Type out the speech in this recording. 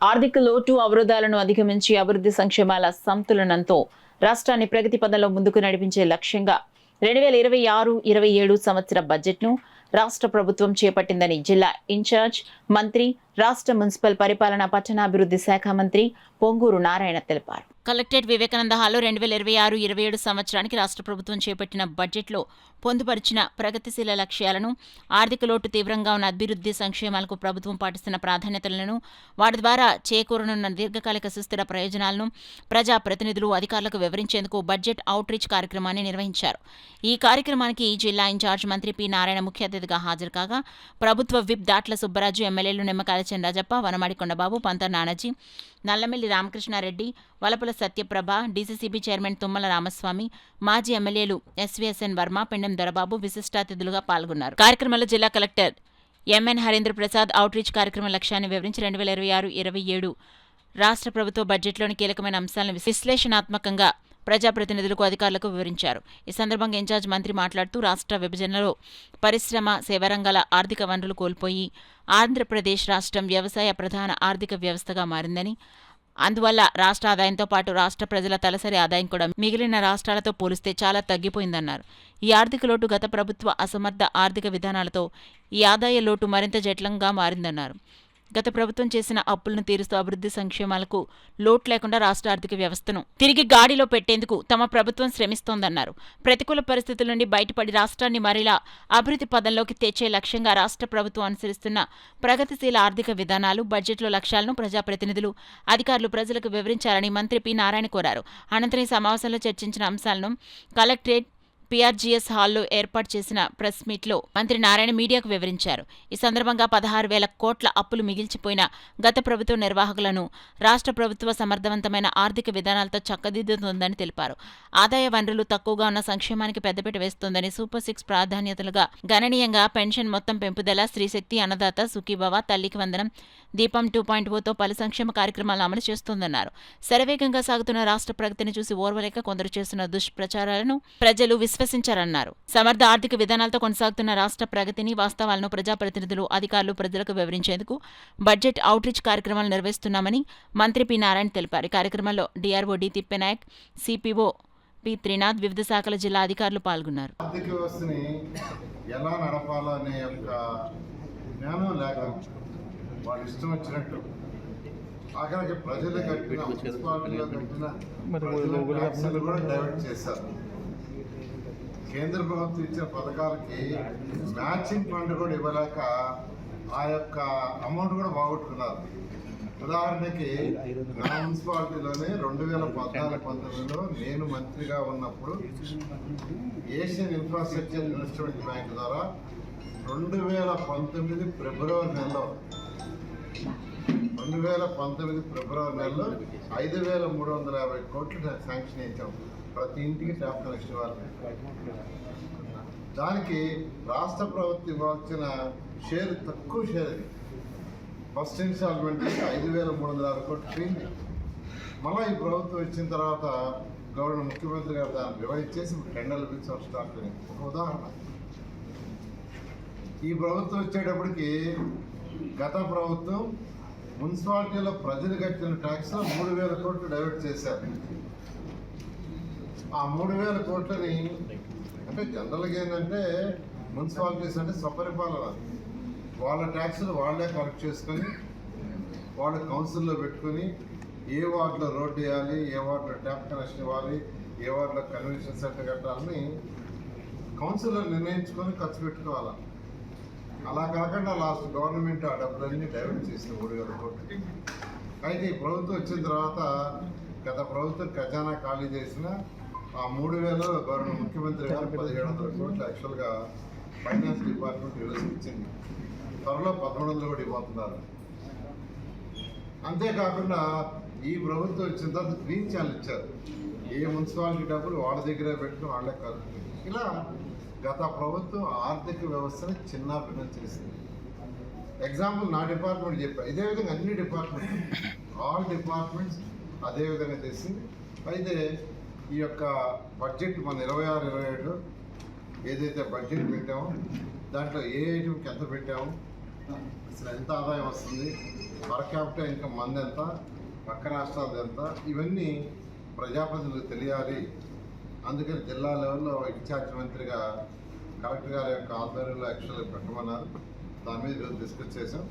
ఆర్థిక లోటు అవరోధాలను అధిగమించి అభివృద్ధి సంక్షేమాల సంతులనంతో రాష్ట్రాన్ని ప్రగతి పదంలో ముందుకు నడిపించే లక్ష్యంగా 2026-27 సంవత్సర బడ్జెట్ను రాష్ట్ర ప్రభుత్వం చేపట్టిందని జిల్లా ఇన్ఛార్జ్ మంత్రి, రాష్ట్ర మున్సిపల్ పరిపాలన పట్టణాభివృద్ధి శాఖ మంత్రి పొంగూరు నారాయణ తెలిపారు. కలెక్టరేట్ వివేకానంద హాల్లో 2026-27 సంవత్సరానికి రాష్ట్ర ప్రభుత్వం చేపట్టిన బడ్జెట్లో పొందుపరిచిన ప్రగతిశీల లక్ష్యాలను, ఆర్థిక లోటు తీవ్రంగా ఉన్న అభివృద్ధి సంక్షేమాలకు ప్రభుత్వం పాటిస్తున్న ప్రాధాన్యతలను, వాటి ద్వారా చేకూరనున్న దీర్ఘకాలిక సుస్థిర ప్రయోజనాలను ప్రజాప్రతినిధులు, అధికారులకు వివరించేందుకు బడ్జెట్ అవుట్ రీచ్ కార్యక్రమాన్ని నిర్వహించారు. ఈ కార్యక్రమానికి జిల్లా ఇన్ఛార్జ్ మంత్రి పి. నారాయణ ముఖ్య అతిథిగా హాజరు కాగా, ప్రభుత్వ విప్ దాట్ల సుబ్బరాజు, ఎమ్మెల్యేలు నిమ్మకాయల చెన్నరాజప్ప, వనమాడి కొండబాబు, పంత నానాజీ, నల్లమిల్లి రామకృష్ణారెడ్డి, వలపుల సత్యప్రభ, డీసీసీబీ చైర్మన్ తుమ్మల రామస్వామి, మాజీ ఎమ్మెల్యేలు ఎస్వీఎస్ఎన్ వర్మ, పెండెం దొరబాబు విశిష్టాతిథులుగా పాల్గొన్నారు. కార్యక్రమంలో జిల్లా collector MN Harendra Prasad outreach కార్యక్రమం లక్ష్యాన్ని వివరించి 2026-27 రాష్ట్ర ప్రభుత్వ బడ్జెట్లోని కీలకమైన అంశాలను విశ్లేషణాత్మకంగా ప్రజాప్రతినిధులకు, అధికారులకు వివరించారు. ఈ సందర్భంగా ఇన్ఛార్జ్ మంత్రి మాట్లాడుతూ, రాష్ట్ర విభజనలో పరిశ్రమ, సేవారంగాల ఆర్థిక వనరులు కోల్పోయి ఆంధ్రప్రదేశ్ రాష్ట్రం వ్యవసాయ ప్రధాన ఆర్థిక వ్యవస్థగా మారిందని, అందువల్ల రాష్ట్ర ఆదాయంతో పాటు రాష్ట్ర ప్రజల తలసరి ఆదాయం కూడా మిగిలిన రాష్ట్రాలతో పోలిస్తే చాలా తగ్గిపోయిందన్నారు. ఈ ఆర్థిక లోటు గత ప్రభుత్వ అసమర్థ ఆర్థిక విధానాలతో ఈ ఆదాయ లోటు మరింత జటిలంగా మారిందన్నారు. గత ప్రభుత్వం చేసిన అప్పులను తీరుస్తూ అభివృద్ధి సంక్షేమాలకు లోటు లేకుండా రాష్ట్ర ఆర్థిక వ్యవస్థను తిరిగి గాడిలో పెట్టేందుకు తమ ప్రభుత్వం శ్రమిస్తోందన్నారు. ప్రతికూల పరిస్థితుల నుండి బయటపడి రాష్ట్రాన్ని మరిలా అభివృద్ధి పదంలోకి తెచ్చే లక్ష్యంగా రాష్ట్ర ప్రభుత్వం అనుసరిస్తున్న ప్రగతిశీల ఆర్థిక విధానాలు, బడ్జెట్లో లక్ష్యాలను ప్రజాప్రతినిధులు, అధికారులు ప్రజలకు వివరించాలని మంత్రి పి. నారాయణ కోరారు. అనంతరం ఈ సమావేశంలో చర్చించిన అంశాలను కలెక్టరేట్ పీఆర్జీఎస్ హాల్లో ఏర్పాటు చేసిన ప్రెస్ మీట్లో మంత్రి నారాయణ మీడియాకు వివరించారు. ఈ సందర్భంగా 16,000 కోట్ల అప్పులు మిగిల్చిపోయిన గత ప్రభుత్వ నిర్వాహకులను రాష్ట్ర ప్రభుత్వ సమర్థవంతమైన ఆర్థిక విధానాలతో చక్కదిద్దుతోందని తెలిపారు. ఆదాయ వనరులు తక్కువగా ఉన్న సంక్షేమానికి పెద్దపీట వేస్తోందని, సూపర్ 6 ప్రాధాన్యతలుగా గణనీయంగా పెన్షన్ మొత్తం పెంపుదల, స్త్రీశక్తి, అన్నదాత, సుఖీభవ, తల్లికి వందనం, దీపం 2.0తో పలు సంక్షేమ కార్యక్రమాలను అమలు చేస్తోందన్నారు. శరవేగంగా సాగుతున్న రాష్ట్ర ప్రగతిని చూసి ఓర్వలేక కొందరు చేస్తున్న దుష్ప్రచారాలను ప్రజలు విశ్వసించారన్నారు. సమర్థ ఆర్థిక విధానాలతో కొనసాగుతున్న రాష్ట్ర ప్రగతిని, వాస్తవాలను ప్రజాప్రతినిధులు, అధికారులు ప్రజలకు వివరించేందుకు బడ్జెట్ అవుట్ రీచ్ కార్యక్రమాలు నిర్వహిస్తున్నామని మంత్రి పి. నారాయణ తెలిపారు. ఈ కార్యక్రమంలో DRO D. Thippenayak, CPO P. Trinath, వివిధ శాఖల జిల్లా అధికారులు పాల్గొన్నారు. ఆర్థిక వ్యవస్థని ఎలా నడపాలనే యొక్క జ్ఞానం లేక వాళ్ళు ఇష్టం వచ్చినట్టు ఆఖరికి ప్రజలు కట్టిన మున్సిపాలిటీలో కట్టిన ట్యాక్సులు కూడా డైవర్ట్ చేశారు. కేంద్ర ప్రభుత్వం ఇచ్చిన పథకాలకి మ్యాచింగ్ ఫండ్ కూడా ఇవ్వలేక ఆ యొక్క అమౌంట్ కూడా బాగొట్టుకున్నారు. ఉదాహరణకి నా మున్సిపాలిటీలోనే 2014-19లో నేను మంత్రిగా ఉన్నప్పుడు ఏషియన్ ఇన్ఫ్రాస్ట్రక్చర్ ఇన్వెస్ట్మెంట్ బ్యాంక్ ద్వారా 2019 ఫిబ్రవరి నెలలో 5,350 కోట్లు శాంక్షన్ ఇచ్చాం. ప్రతి ఇంటికి ట్యాప్ కనెక్షన్ ఇవ్వాలి. దానికి రాష్ట్ర ప్రభుత్వం ఇవ్వాల్సిన షేర్ తక్కువ షేర్ అది. ఫస్ట్ ఇన్స్టాల్మెంట్ 5,350 కోట్లు పోయింది. మళ్ళీ ఈ ప్రభుత్వం వచ్చిన తర్వాత గవర్నర్ ముఖ్యమంత్రి గారు దాన్ని రివైజ్ చేసి టెండర్లు పిలిచి స్టార్ట్ అయింది. ఒక ఉదాహరణ, ఈ ప్రభుత్వం వచ్చేటప్పటికి గత ప్రభుత్వం మున్సిపాలిటీలో ప్రజలు కట్టిన ట్యాక్స్ 3,000 కోట్లు డైవర్ట్ చేశారు. ఆ 3,000 కోట్లని అంటే జనరల్గా ఏంటంటే మున్సిపాలిటీస్ అంటే స్వపరిపాలన, వాళ్ళ ట్యాక్సులు వాళ్ళే కలెక్ట్ చేసుకొని వాళ్ళ కౌన్సిల్లో పెట్టుకొని ఏ వార్డులో రోడ్డు వేయాలి, ఏ వార్డులో ట్యాప్ కనెక్షన్ ఇవ్వాలి, ఏ వార్డులో కన్వెన్షన్ సెంటర్ కట్టాలని కౌన్సిల్లో నిర్ణయించుకొని ఖర్చు పెట్టుకోవాలి. అలా కాకుండా లాస్ట్ గవర్నమెంట్ ఆ డబ్బులన్నీ డైవర్ట్ చేసింది 3,000 కోట్లు. అయితే ఈ ప్రభుత్వం వచ్చిన తర్వాత గత ప్రభుత్వం ఖజానా ఖాళీ చేసిన ఆ 3,000 గవర్నమెంట్ ముఖ్యమంత్రి గారు 1,700 కోట్లు యాక్చువల్గా ఫైనాన్స్ డిపార్ట్మెంట్ ఈరోజు ఇచ్చింది. త్వరలో 1,100 కూడా ఇవ్వబోతున్నారు. అంతేకాకుండా ఈ ప్రభుత్వం వచ్చిన తర్వాత గ్రీన్ ఛానల్ ఇచ్చారు. ఏ మున్సిపాలిటీ డబ్బులు వాళ్ళ దగ్గరే పెట్టుకుని వాళ్ళే కాదు. ఇలా గత ప్రభుత్వం ఆర్థిక వ్యవస్థని చిన్నాభిన్నం చేసింది. ఎగ్జాంపుల్ నా డిపార్ట్మెంట్ చెప్పా, ఇదే విధంగా అన్ని ఆల్ డిపార్ట్మెంట్స్ అదే విధంగా చేసింది. అయితే ఈ యొక్క బడ్జెట్ మన 26-27 ఏదైతే బడ్జెట్ పెట్టామో దాంట్లో ఏ ఐటమ్కి ఎంత పెట్టాము, అసలు ఎంత ఆదాయం వస్తుంది, పర్ క్యాపిటల్ ఇన్కమ్ మంది ఎంత, పక్క రాష్ట్రాలది ఎంత, ఇవన్నీ ప్రజాప్రతినిధులకు తెలియాలి. అందుకని జిల్లా లెవెల్లో ఇన్ఛార్జ్ మంత్రిగా కలెక్టర్ గారి యొక్క ఆధ్వర్యంలో యాక్చువల్గా పెట్టమన్నారు. దాని మీద ఈరోజు డిస్కస్ చేసాం.